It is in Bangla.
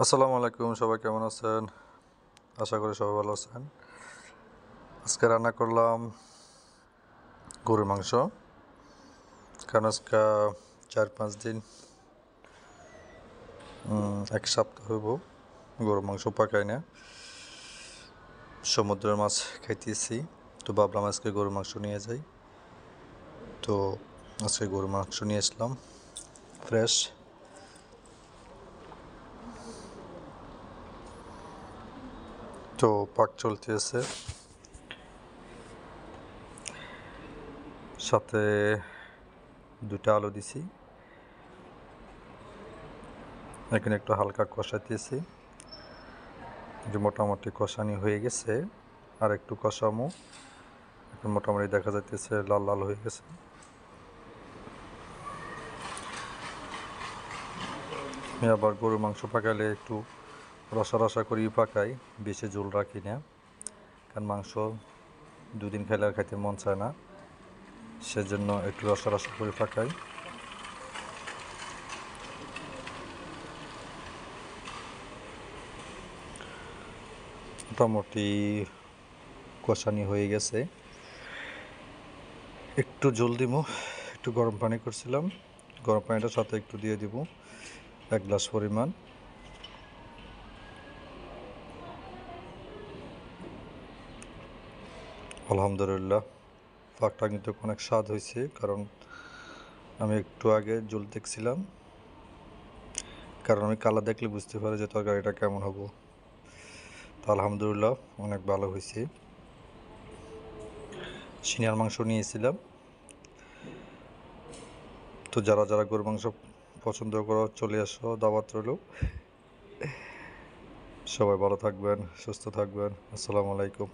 আসসালামু আলাইকুম, সবাই কেমন আছেন? আশা করি সবাই ভালো আছেন। আজকে রান্না করলাম গরুর মাংস। কারণ আজকে 4-5 দিন, এক সপ্তাহ হইব গরুর মাংস পাকাই না। সমুদ্রের মাছ খাইতেছি, তো ভাবলাম আজকে গরুর মাংস নিয়ে যাই। তো আজকে গরুর মাংস নিয়ে আসলাম ফ্রেশ। তো পাক চলতেছে, সাথে 2টা আলু দিছি। এখানে একটু হালকা কষাইতেছি, যে মোটামুটি কষানি হয়ে গেছে। আর একটু কষামো, এখন মোটামুটি দেখা যাইতেছে লাল লাল হয়ে গেছে। আমি আবার গরুর মাংস পাকালে একটু রসা রসা করেই পাকাই, বেশি ঝোল রাখি না। কারণ মাংস 2 দিন খেলে আর খাইতে মন চায় না, সেজন্য একটু রসা রসা করে পাকাই। মোটামুটি কষানি হয়ে গেছে, একটু ঝোল দিব। একটু গরম পানি করছিলাম, গরম পানিটার সাথে একটু দিয়ে দিব 1 গ্লাস পরিমাণ। আলহামদুলিল্লাহ, পাকটা কিন্তু অনেক স্বাদ হয়েছে, কারণ আমি একটু আগে ঝোল দেখছিলাম, কারণ আমি কালার দেখলে বুঝতে পারি যে তরকারিটা কেমন হবো। তো আলহামদুলিল্লাহ অনেক ভালো হয়েছে। সিনিয়ার মাংস নিয়েছিলাম। তো যারা যারা গরুর মাংস পছন্দ করো চলে আসো, দাওয়াত রইল। সবাই ভালো থাকবেন, সুস্থ থাকবেন। আসসালামু আলাইকুম।